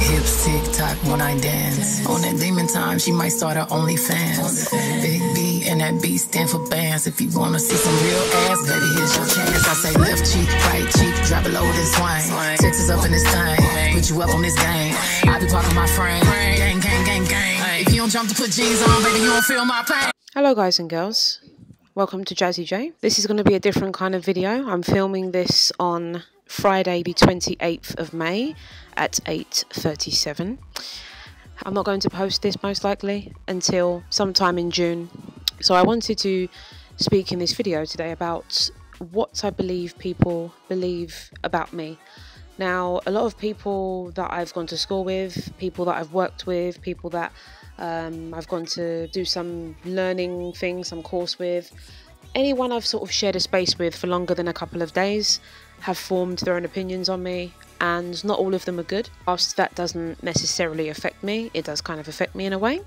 hips tick tock when I dance. On that demon time, she might start her OnlyFans. Big B and that B stand for bands. If you wanna see some real ass, baby, here's your chance. I say left cheek, right cheek, drop it low this swing. Texas up in this thing, put you up on this game. I be parking my frame, gang, gang, gang, gang. If you don't jump to put jeans on, baby, you don't feel my pain. Hello guys and girls, welcome to Jazzy J. This is going to be a different kind of video. I'm filming this on Friday the 28th of May at 8:37. I'm not going to post this most likely until sometime in June. So I wanted to speak in this video today about what I believe people believe about me. Now, a lot of people that I've gone to school with, people that I've worked with, people that I've gone to do some learning things, some course with, anyone I've sort of shared a space with for longer than a couple of days have formed their own opinions on me, and not all of them are good. Whilst that doesn't necessarily affect me, it does kind of affect me in a way.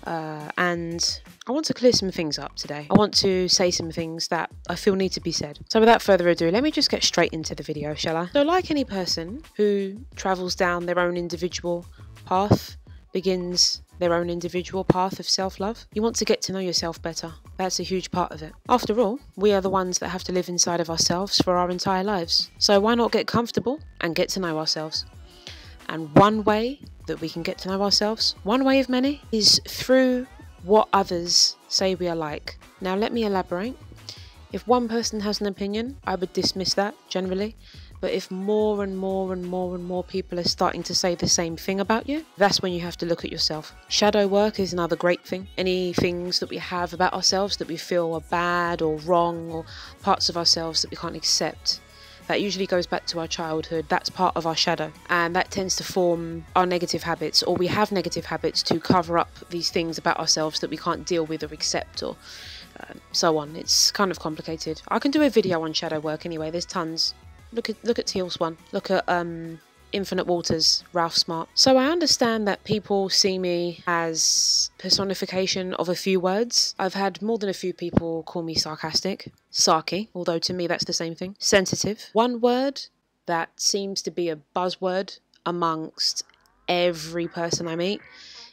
And I want to clear some things up today. I want to say some things that I feel need to be said. So without further ado, let me just get straight into the video, shall I? So like any person who travels down their own individual path, begins their own individual path of self-love, you want to get to know yourself better. That's a huge part of it. After all, we are the ones that have to live inside of ourselves for our entire lives. So why not get comfortable and get to know ourselves? And one way that we can get to know ourselves, one way of many, is through what others say we are like. Now let me elaborate. If one person has an opinion, I would dismiss that generally. But if more and more and more and more people are starting to say the same thing about you, that's when you have to look at yourself. Shadow work is another great thing. Any things that we have about ourselves that we feel are bad or wrong, or parts of ourselves that we can't accept, that usually goes back to our childhood. That's part of our shadow, and that tends to form our negative habits, or we have negative habits to cover up these things about ourselves that we can't deal with or accept, or so on. It's kind of complicated. I can do a video on shadow work anyway. There's tons. Look at Teal's one. Look at Infinite Waters, Ralph Smart. So I understand that people see me as personification of a few words. I've had more than a few people call me sarcastic, sarky, although to me that's the same thing. Sensitive. One word that seems to be a buzzword amongst every person I meet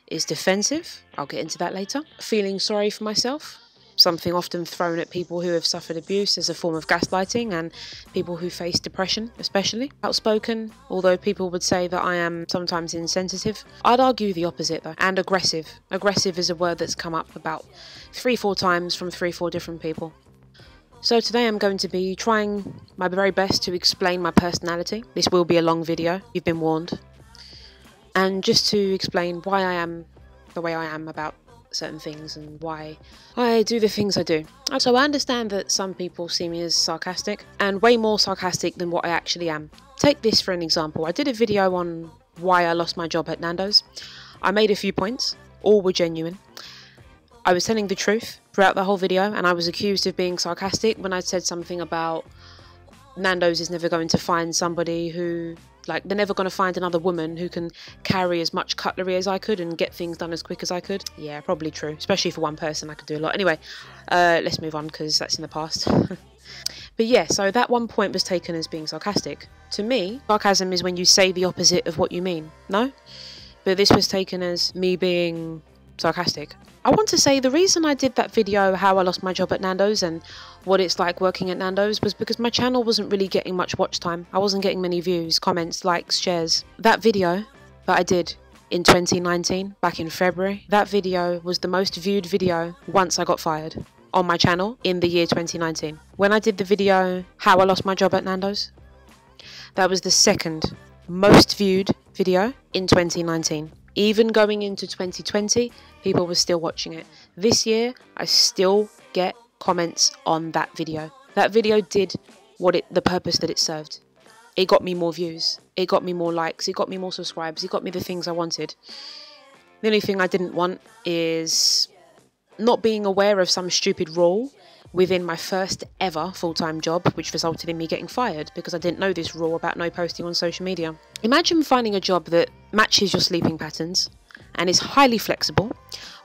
is defensive. I'll get into that later. Feeling sorry for myself. Something often thrown at people who have suffered abuse as a form of gaslighting, and people who face depression especially. Outspoken, although people would say that I am sometimes insensitive. I'd argue the opposite though. And aggressive. Aggressive is a word that's come up about 3-4 times from 3-4 different people. So today I'm going to be trying my very best to explain my personality. This will be a long video, you've been warned. And just to explain why I am the way I am about certain things and why I do the things I do. So I understand that some people see me as sarcastic, and way more sarcastic than what I actually am. Take this for an example. I did a video on why I lost my job at Nando's. I made a few points, all were genuine. I was telling the truth throughout the whole video, and I was accused of being sarcastic when I said something about Nando's is never going to find somebody who, like, they're never going to find another woman who can carry as much cutlery as I could and get things done as quick as I could. Yeah, probably true. Especially for one person, I could do a lot. Anyway, let's move on because that's in the past. But yeah, so that one point was taken as being sarcastic. To me, sarcasm is when you say the opposite of what you mean, no? But this was taken as me being sarcastic. I want to say the reason I did that video, how I lost my job at Nando's and what it's like working at Nando's, was because my channel wasn't really getting much watch time. I wasn't getting many views, comments, likes, shares. That video that I did in 2019, back in February, that video was the most viewed video once I got fired on my channel in the year 2019. When I did the video, how I lost my job at Nando's, that was the second most viewed video in 2019. Even going into 2020, people were still watching it. This year, I still get comments on that video. That video did the purpose that it served. It got me more views. It got me more likes. It got me more subscribers. It got me the things I wanted. The only thing I didn't want is not being aware of some stupid rule within my first ever full-time job, which resulted in me getting fired because I didn't know this rule about no posting on social media. Imagine finding a job that matches your sleeping patterns and is highly flexible,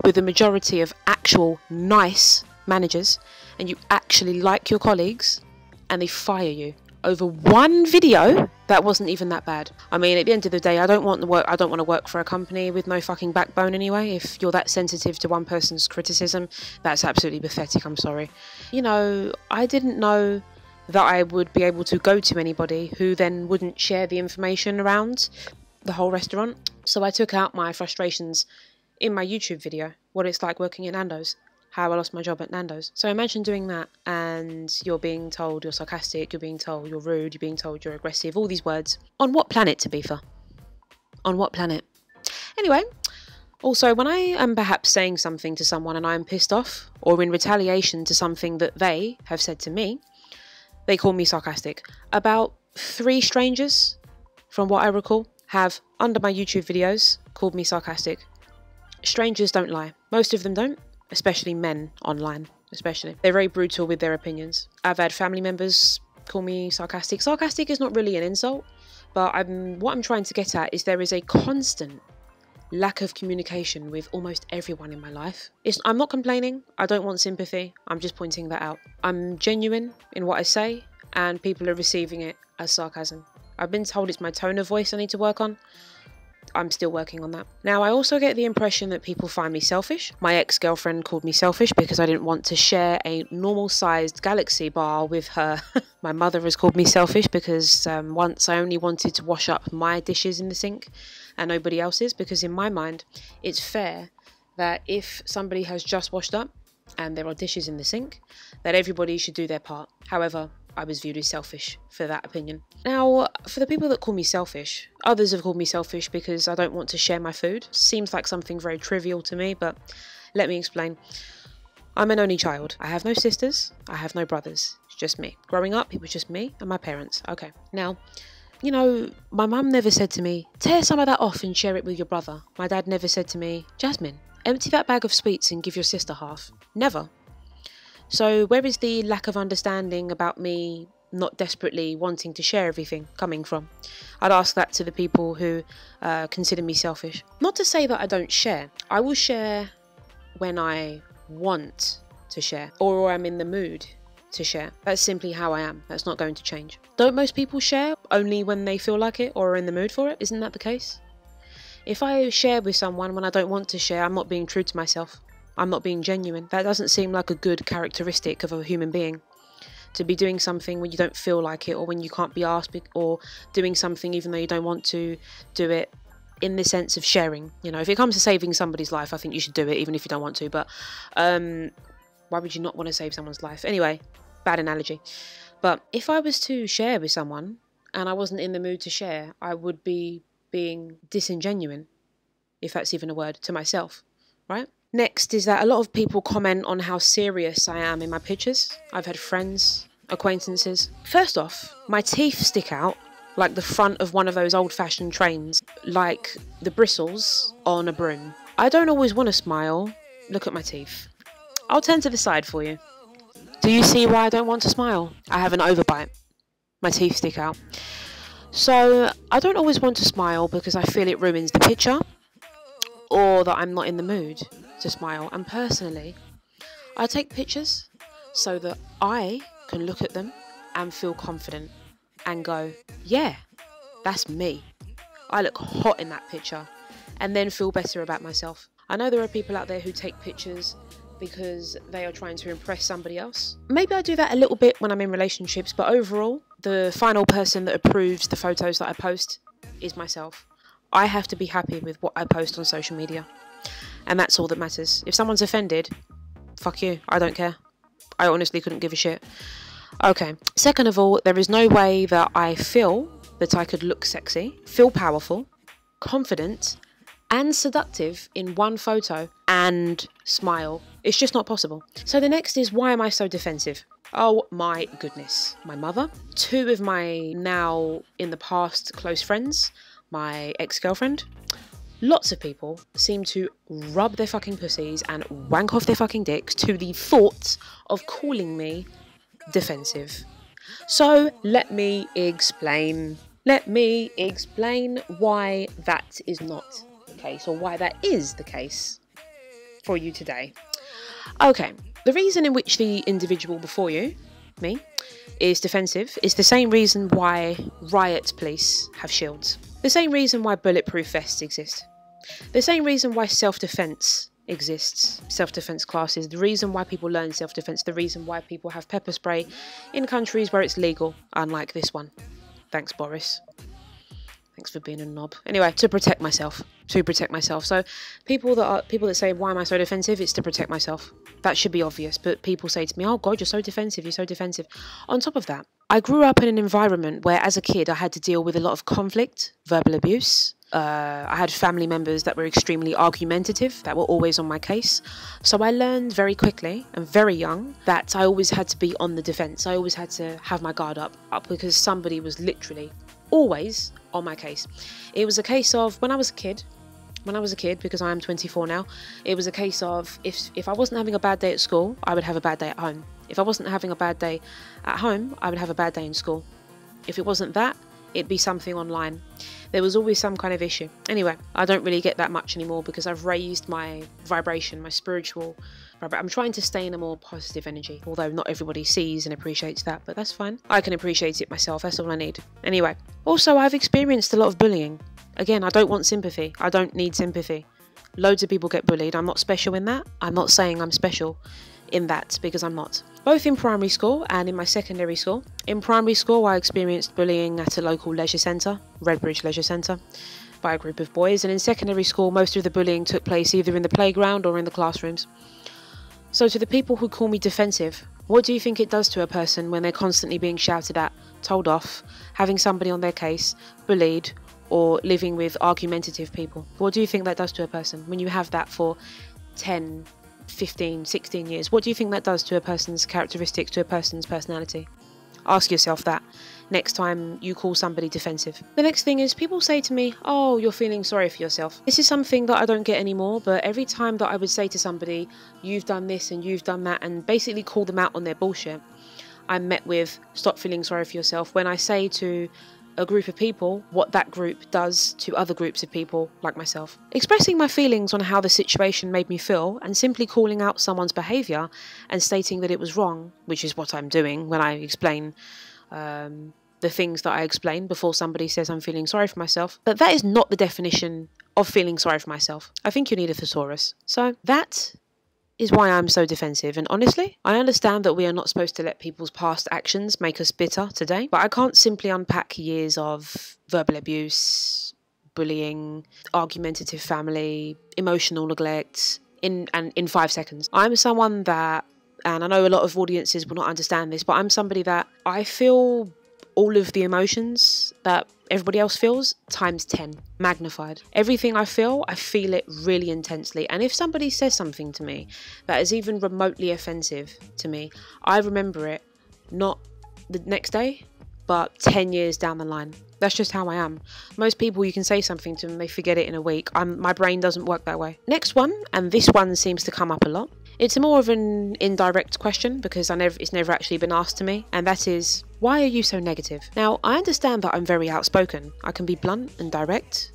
with a majority of actual nice managers, and you actually like your colleagues, and they fire you over one video That wasn't even that bad. I mean, at the end of the day, I don't want to work for a company with no fucking backbone anyway. If you're that sensitive to one person's criticism, that's absolutely pathetic. I'm sorry. You know, I didn't know that I would be able to go to anybody who then wouldn't share the information around the whole restaurant. So I took out my frustrations in my YouTube video, what it's like working at Nando's, how I lost my job at Nando's. So imagine doing that and you're being told you're sarcastic, you're being told you're rude, you're being told you're aggressive, all these words. On what planet, Tabitha? On what planet? Anyway, also when I am perhaps saying something to someone and I'm pissed off, or in retaliation to something that they have said to me, they call me sarcastic. About 3 strangers, from what I recall, have, under my YouTube videos, called me sarcastic. Strangers don't lie. Most of them don't. Especially men online, especially. They're very brutal with their opinions. I've had family members call me sarcastic. Sarcastic is not really an insult, but what I'm trying to get at is there is a constant lack of communication with almost everyone in my life. I'm not complaining. I don't want sympathy. I'm just pointing that out. I'm genuine in what I say, and people are receiving it as sarcasm. I've been told it's my tone of voice I need to work on. I'm still working on that. Now, I also get the impression that people find me selfish. My ex-girlfriend called me selfish because I didn't want to share a normal-sized Galaxy bar with her. My mother has called me selfish because once I only wanted to wash up my dishes in the sink and nobody else's, because in my mind, it's fair that if somebody has just washed up and there are dishes in the sink, that everybody should do their part. However, I was viewed as selfish for that opinion. Now, for the people that call me selfish, others have called me selfish because I don't want to share my food. Seems like something very trivial to me, but let me explain. I'm an only child. I have no sisters. I have no brothers. It's just me. Growing up, it was just me and my parents. Okay. Now, you know, my mum never said to me, tear some of that off and share it with your brother. My dad never said to me, Jasmine, empty that bag of sweets and give your sister half. Never. So where is the lack of understanding about me not desperately wanting to share everything coming from? I'd ask that to the people who consider me selfish. Not to say that I don't share. I will share when I want to share, or I'm in the mood to share. That's simply how I am. That's not going to change. Don't most people share only when they feel like it or are in the mood for it? Isn't that the case? If I share with someone when I don't want to share, I'm not being true to myself. I'm not being genuine. That doesn't seem like a good characteristic of a human being. To be doing something when you don't feel like it, or when you can't be asked, or doing something even though you don't want to do it, in the sense of sharing. You know, if it comes to saving somebody's life, I think you should do it even if you don't want to, but why would you not want to save someone's life? Anyway, bad analogy. But if I was to share with someone and I wasn't in the mood to share, I would be being disingenuine, if that's even a word, to myself, right? Next is that a lot of people comment on how serious I am in my pictures. I've had friends, acquaintances. First off, my teeth stick out like the front of one of those old-fashioned trains, like the bristles on a broom. I don't always want to smile. Look at my teeth. I'll turn to the side for you. Do you see why I don't want to smile? I have an overbite. My teeth stick out. So I don't always want to smile because I feel it ruins the picture, or that I'm not in the mood to smile. And personally, I take pictures so that I can look at them and feel confident and go, yeah, that's me. I look hot in that picture, and then feel better about myself. I know there are people out there who take pictures because they are trying to impress somebody else. Maybe I do that a little bit when I'm in relationships, but overall, the final person that approves the photos that I post is myself. I have to be happy with what I post on social media. And that's all that matters. If someone's offended, fuck you. I don't care. I honestly couldn't give a shit. Okay. Second of all, there is no way that I feel that I could look sexy, feel powerful, confident, and seductive in one photo and smile. It's just not possible. So the next is, why am I so defensive? Oh my goodness. My mother, 2 of my now in the past close friends, my ex-girlfriend, lots of people seem to rub their fucking pussies and wank off their fucking dicks to the thought of calling me defensive. So let me explain. Let me explain why that is not the case, or why that is the case for you today. Okay, the reason in which the individual before you me, is defensive is the same reason why riot police have shields. The same reason why bulletproof vests exist. The same reason why self-defense exists, self-defense classes, the reason why people learn self-defense, the reason why people have pepper spray in countries where it's legal, unlike this one. Thanks, Boris. Thanks for being a knob. Anyway, to protect myself. So people that say, why am I so defensive? It's to protect myself. That should be obvious. But people say to me, oh God, you're so defensive. You're so defensive. On top of that, I grew up in an environment where as a kid, I had to deal with a lot of conflict, verbal abuse. I had family members that were extremely argumentative, that were always on my case. So I learned very quickly and very young that I always had to be on the defense. I always had to have my guard up because somebody was literally always on my case. It was a case of when I was a kid, because I am 24 now, it was a case of if I wasn't having a bad day at school, I would have a bad day at home. If I wasn't having a bad day at home, I would have a bad day in school. If it wasn't that, it'd be something online. There was always some kind of issue. Anyway, I don't really get that much anymore because I've raised my vibration, my spiritual vibration. I'm trying to stay in a more positive energy, although not everybody sees and appreciates that, but that's fine. I can appreciate it myself, that's all I need. Anyway, also I've experienced a lot of bullying. Again, I don't want sympathy. I don't need sympathy. Loads of people get bullied. I'm not special in that. I'm not saying I'm special in that because I'm not. Both in primary school and in my secondary school. In primary school, I experienced bullying at a local leisure centre, Redbridge Leisure Centre, by a group of boys. And in secondary school, most of the bullying took place either in the playground or in the classrooms. So to the people who call me defensive, what do you think it does to a person when they're constantly being shouted at, told off, having somebody on their case, bullied, or living with argumentative people? What do you think that does to a person when you have that for 10, 15, 16 years? What do you think that does to a person's characteristics, to a person's personality? Ask yourself that next time you call somebody defensive. The next thing is people say to me, oh, you're feeling sorry for yourself. This is something that I don't get anymore, but every time that I would say to somebody, you've done this and you've done that, and basically call them out on their bullshit, I'm met with, stop feeling sorry for yourself. When I say to a group of people what that group does to other groups of people like myself. Expressing my feelings on how the situation made me feel and simply calling out someone's behaviour and stating that it was wrong, which is what I'm doing when I explain the things that I explain before somebody says I'm feeling sorry for myself. But that is not the definition of feeling sorry for myself. I think you need a thesaurus. So that is why I'm so defensive. And honestly, I understand that we are not supposed to let people's past actions make us bitter today, but I can't simply unpack years of verbal abuse, bullying, argumentative family, emotional neglect in 5 seconds. I'm someone that, and I know a lot of audiences will not understand this, but I'm somebody that I feel all of the emotions that everybody else feels times 10, magnified. Everything I feel it really intensely. And if somebody says something to me that is even remotely offensive to me, I remember it not the next day, but 10 years down the line. That's just how I am. Most people, you can say something to them, they forget it in a week. My brain doesn't work that way. Next one, and this one seems to come up a lot. It's more of an indirect question because it's never actually been asked to me, and that is, why are you so negative? Now, I understand that I'm very outspoken. I can be blunt and direct,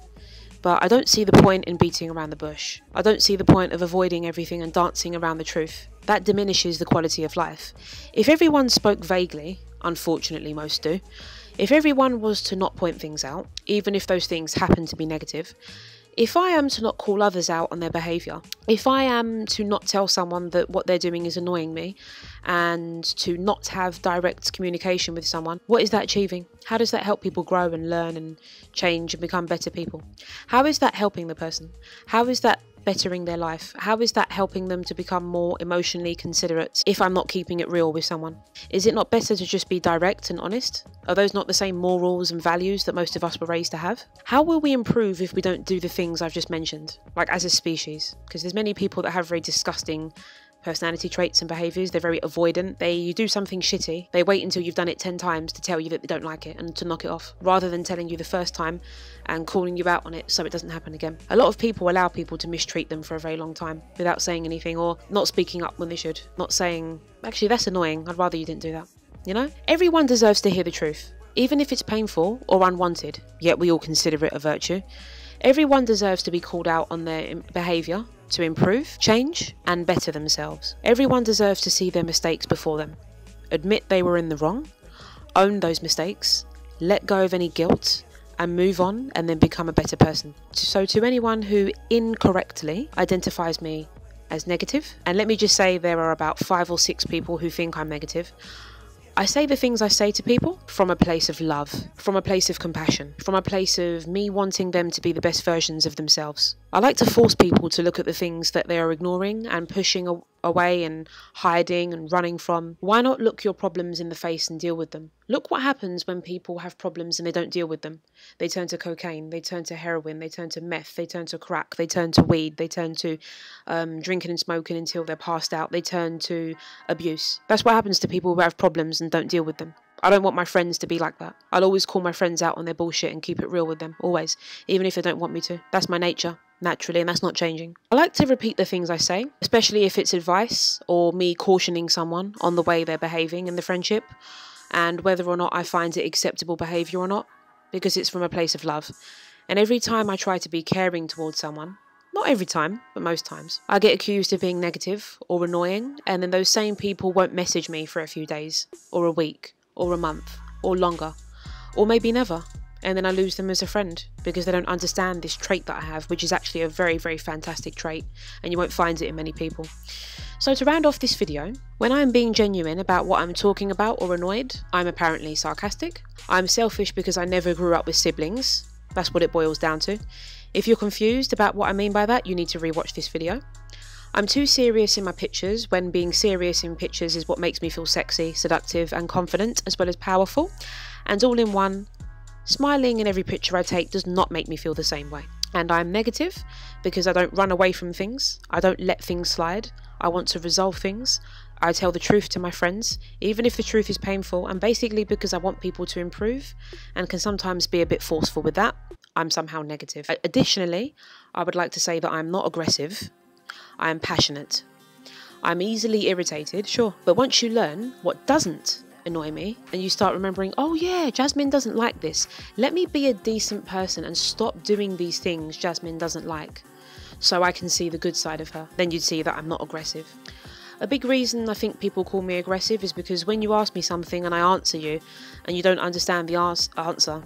but I don't see the point in beating around the bush. I don't see the point of avoiding everything and dancing around the truth. That diminishes the quality of life. If everyone spoke vaguely, unfortunately most do, if everyone was to not point things out, even if those things happen to be negative, if I am to not call others out on their behaviour, if I am to not tell someone that what they're doing is annoying me, and to not have direct communication with someone, what is that achieving? How does that help people grow and learn and change and become better people? How is that helping the person? How is that bettering their life? How is that helping them to become more emotionally considerate if I'm not keeping it real with someone? Is it not better to just be direct and honest? Are those not the same morals and values that most of us were raised to have? How will we improve if we don't do the things I've just mentioned, like as a species? Because there's many people that have very disgusting personality traits and behaviours. They're very avoidant. You do something shitty, they wait until you've done it 10 times to tell you that they don't like it and to knock it off, rather than telling you the first time and calling you out on it so it doesn't happen again. A lot of people allow people to mistreat them for a very long time without saying anything, or not speaking up when they should, not saying, actually that's annoying, I'd rather you didn't do that. You know? Everyone deserves to hear the truth, even if it's painful or unwanted, yet we all consider it a virtue. Everyone deserves to be called out on their behaviour to improve, change and better themselves. Everyone deserves to see their mistakes before them. admit they were in the wrong, own those mistakes, let go of any guilt, and move on, and then become a better person. So to anyone who incorrectly identifies me as negative, and let me just say there are about 5 or 6 people who think I'm negative, I say the things I say to people from a place of love, from a place of compassion, from a place of me wanting them to be the best versions of themselves. I like to force people to look at the things that they are ignoring and pushing away and hiding and running from. Why not look your problems in the face and deal with them? Look what happens when people have problems and they don't deal with them. They turn to cocaine, they turn to heroin, they turn to meth, they turn to crack, they turn to weed, they turn to drinking and smoking until they're passed out, they turn to abuse. That's what happens to people who have problems and don't deal with them. I don't want my friends to be like that. I'll always call my friends out on their bullshit and keep it real with them, always, even if they don't want me to. That's my nature, naturally, and that's not changing. I like to repeat the things I say, especially if it's advice or me cautioning someone on the way they're behaving in the friendship and whether or not I find it acceptable behaviour or not, because it's from a place of love. And every time I try to be caring towards someone, not every time, but most times, I get accused of being negative or annoying, and then those same people won't message me for a few days, or a week, or a month, or longer, or maybe never. And then I lose them as a friend because they don't understand this trait that I have, which is actually a very, very fantastic trait, and you won't find it in many people. So to round off this video, when I'm being genuine about what I'm talking about or annoyed, I'm apparently sarcastic. I'm selfish because I never grew up with siblings. That's what it boils down to. If you're confused about what I mean by that, you need to rewatch this video. I'm too serious in my pictures when being serious in pictures is what makes me feel sexy, seductive and confident, as well as powerful. And all in one, smiling in every picture I take does not make me feel the same way. And I'm negative because I don't run away from things. I don't let things slide. I want to resolve things. I tell the truth to my friends, even if the truth is painful, and basically because I want people to improve and can sometimes be a bit forceful with that, I'm somehow negative. Additionally, I would like to say that I'm not aggressive. I am passionate. I'm easily irritated, sure, but once you learn what doesn't annoy me and you start remembering, oh yeah, Jasmine doesn't like this, let me be a decent person and stop doing these things Jasmine doesn't like so I can see the good side of her, then you'd see that I'm not aggressive. A big reason I think people call me aggressive is because when you ask me something and I answer you and you don't understand the answer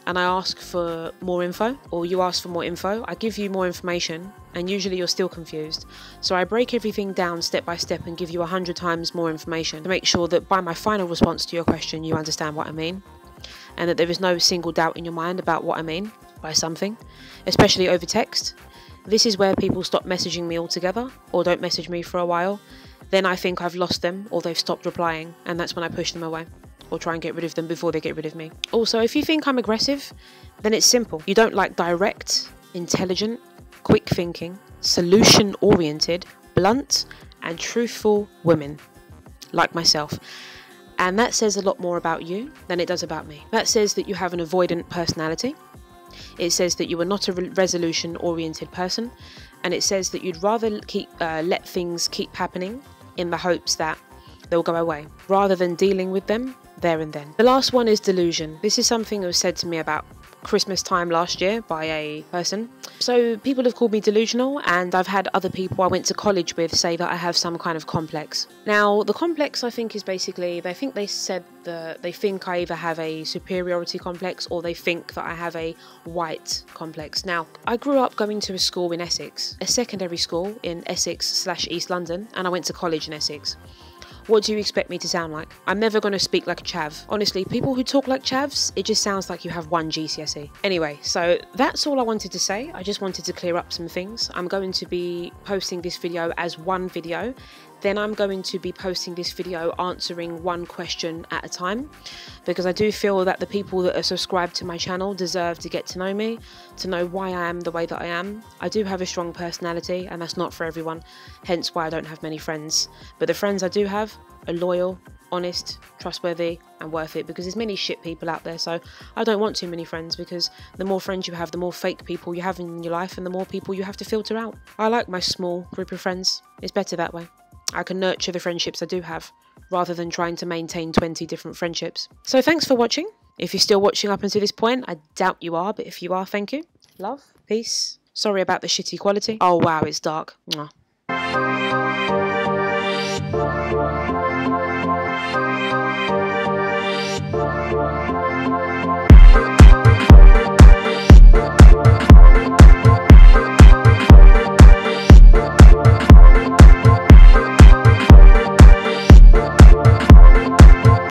and I ask for more info, or you ask for more info, I give you more information and usually you're still confused. So I break everything down step by step and give you 100 times more information to make sure that by my final response to your question you understand what I mean, and that there is no single doubt in your mind about what I mean by something, especially over text. This is where people stop messaging me altogether or don't message me for a while. Then I think I've lost them or they've stopped replying, and that's when I push them away or try and get rid of them before they get rid of me. Also, if you think I'm aggressive, then it's simple. You don't like direct, intelligent, quick thinking, solution oriented, blunt and truthful women like myself. And that says a lot more about you than it does about me. That says that you have an avoidant personality. It says that you are not a resolution oriented person, and it says that you'd rather let things keep happening in the hopes that they'll go away rather than dealing with them there and then. The last one is delusion. This is something that was said to me about Christmas time last year by a person. So people have called me delusional, and I've had other people I went to college with say that I have some kind of complex. Now the complex I think is basically they think I either have a superiority complex or they think that I have a white complex. Now I grew up going to a school in Essex, a secondary school in Essex/East London, and I went to college in Essex. What do you expect me to sound like? I'm never going to speak like a chav. Honestly, people who talk like chavs, it just sounds like you have one GCSE. Anyway, so that's all I wanted to say. I just wanted to clear up some things. I'm going to be posting this video as one video. Then I'm going to be posting this video answering one question at a time, because I do feel that the people that are subscribed to my channel deserve to get to know me, to know why I am the way that I am. I do have a strong personality, and that's not for everyone, hence why I don't have many friends. But the friends I do have are loyal, honest, trustworthy and worth it, because there's many shit people out there. So I don't want too many friends, because the more friends you have, the more fake people you have in your life and the more people you have to filter out. I like my small group of friends. It's better that way. I can nurture the friendships I do have rather than trying to maintain 20 different friendships. So thanks for watching. If you're still watching up until this point, I doubt you are, but if you are, thank you. Love, peace. Sorry about the shitty quality. Oh wow, it's dark. Mwah.